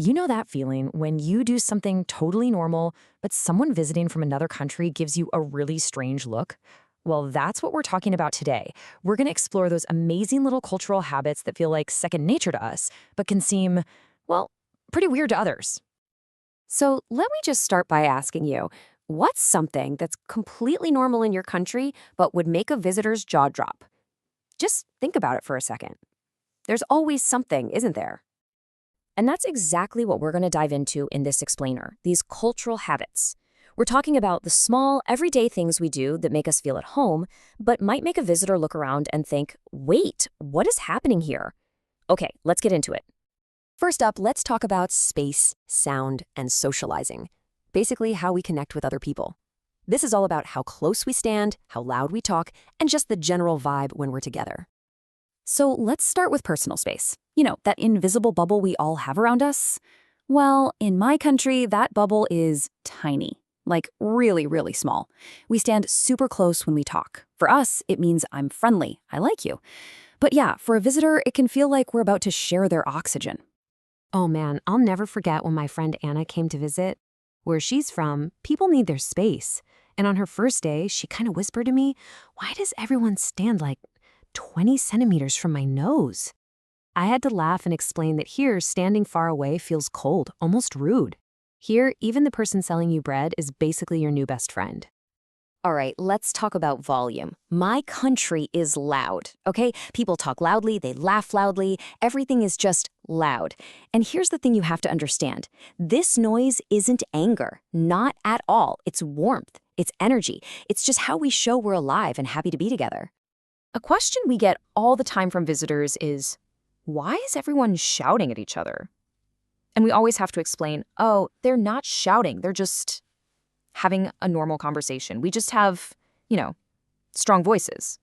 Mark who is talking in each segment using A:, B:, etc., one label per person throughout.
A: You know that feeling when you do something totally normal, but someone visiting from another country gives you a really strange look? Well, that's what we're talking about today. We're going to explore those amazing little cultural habits that feel like second nature to us, but can seem, well, pretty weird to others.
B: So let me just start by asking you, what's something that's completely normal in your country but would make a visitor's jaw drop? Just think about it for a second. There's always something, isn't there?
A: And that's exactly what we're going to dive into in this explainer, these cultural habits. We're talking about the small, everyday things we do that make us feel at home, but might make a visitor look around and think, wait, what is happening here? Okay, let's get into it.
B: First up, let's talk about space, sound, and socializing. Basically, how we connect with other people. This is all about how close we stand, how loud we talk, and just the general vibe when we're together.
C: So let's start with personal space. That invisible bubble we all have around us. Well, in my country, that bubble is tiny. Like really, really small. We stand super close when we talk. For us, it means I'm friendly, I like you. But yeah, for a visitor, it can feel like we're about to share their oxygen.
D: Oh man, I'll never forget when my friend Anna came to visit. Where she's from, people need their space. And on her first day, she kind of whispered to me, "Why does everyone stand like 20 centimeters from my nose?" I had to laugh and explain that here, standing far away feels cold, almost rude. Here, even the person selling you bread is basically your new best friend.
A: All right, let's talk about volume. My country is loud, okay? People talk loudly, they laugh loudly, everything is just loud. And here's the thing you have to understand. This noise isn't anger, not at all. It's warmth, it's energy. It's just how we show we're alive and happy to be together. A question we get all the time from visitors is, why is everyone shouting at each other? And we always have to explain, oh, they're not shouting, they're just having a normal conversation. We just have, strong voices.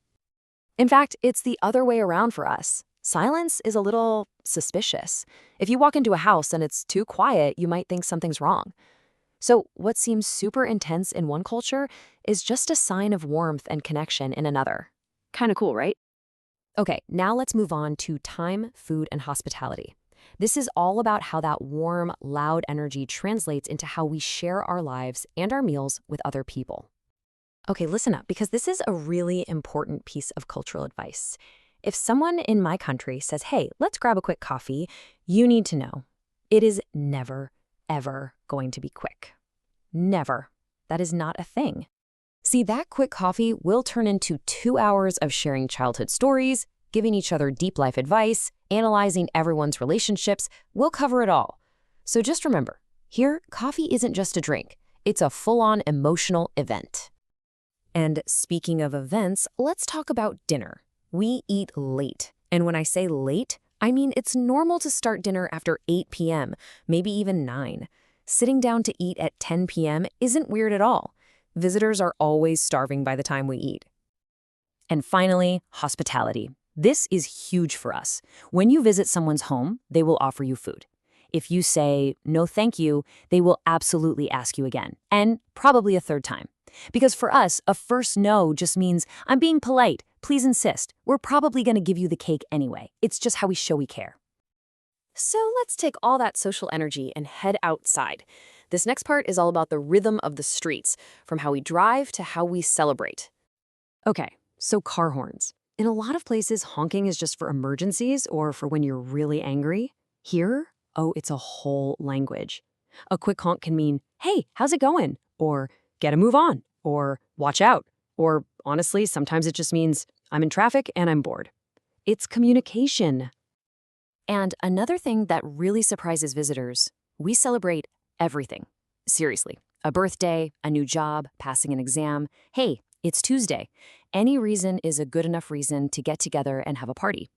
A: In fact, it's the other way around for us. Silence is a little suspicious. If you walk into a house and it's too quiet, you might think something's wrong. So what seems super intense in one culture is just a sign of warmth and connection in another. Kind of cool, right? Okay, now let's move on to time, food, and hospitality. This is all about how that warm, loud energy translates into how we share our lives and our meals with other people. Okay, listen up, because this is a really important piece of cultural advice. If someone in my country says, hey, let's grab a quick coffee, you need to know, it is never, ever going to be quick. Never. That is not a thing. See, that quick coffee will turn into 2 hours of sharing childhood stories, giving each other deep life advice, analyzing everyone's relationships. We'll cover it all. So just remember, here, coffee isn't just a drink. It's a full-on emotional event. And speaking of events, let's talk about dinner. We eat late. And when I say late, I mean it's normal to start dinner after 8 p.m., maybe even 9. Sitting down to eat at 10 p.m. isn't weird at all. Visitors are always starving by the time we eat. And finally, hospitality. This is huge for us. When you visit someone's home, they will offer you food. If you say, no thank you, they will absolutely ask you again, and probably a third time. Because for us, a first no just means, I'm being polite, please insist. We're probably going to give you the cake anyway. It's just how we show we care. So let's take all that social energy and head outside. This next part is all about the rhythm of the streets, from how we drive to how we celebrate. Okay, so car horns. In a lot of places, honking is just for emergencies or for when you're really angry. Here, oh, it's a whole language. A quick honk can mean, hey, how's it going? Or get a move on, or watch out. Or honestly, sometimes it just means I'm in traffic and I'm bored. It's communication. And another thing that really surprises visitors, we celebrate everything. Seriously, a birthday, a new job, passing an exam. Hey, it's Tuesday. Any reason is a good enough reason to get together and have a party.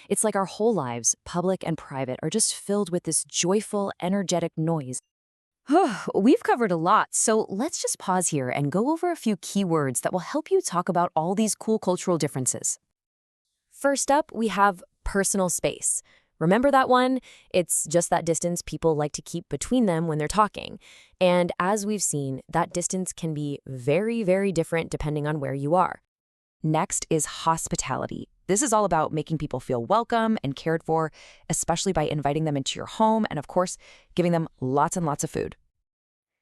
A: It's like our whole lives, public and private, are just filled with this joyful, energetic noise. We've covered a lot, so let's just pause here and go over a few key words that will help you talk about all these cool cultural differences. First up, we have personal space. Remember that one? It's just that distance people like to keep between them when they're talking. And as we've seen, that distance can be very, very different depending on where you are. Next is hospitality.
B: This is all about making people feel welcome and cared for, especially by inviting them into your home and, of course, giving them lots and lots of food.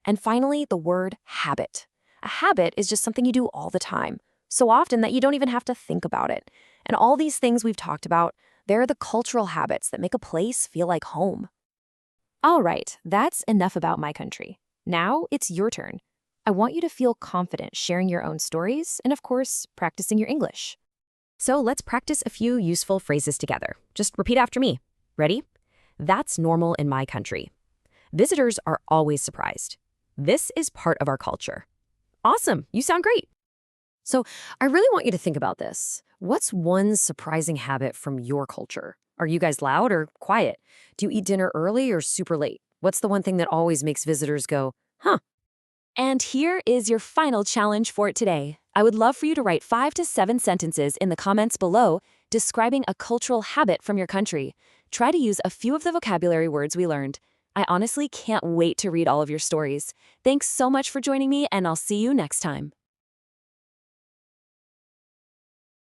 A: And finally, the word habit. A habit is just something you do all the time, so often that you don't even have to think about it. And all these things we've talked about, they're the cultural habits that make a place feel like home. All right, that's enough about my country. Now it's your turn. I want you to feel confident sharing your own stories and, of course, practicing your English.
B: So let's practice a few useful phrases together. Just repeat after me. Ready? That's normal in my country. Visitors are always surprised. This is part of our culture. Awesome, you sound great.
A: So I really want you to think about this. What's one surprising habit from your culture? Are you guys loud or quiet? Do you eat dinner early or super late? What's the one thing that always makes visitors go, huh? And here is your final challenge for today. I would love for you to write 5 to 7 sentences in the comments below describing a cultural habit from your country. Try to use a few of the vocabulary words we learned. I honestly can't wait to read all of your stories. Thanks so much for joining me, and I'll see you next time.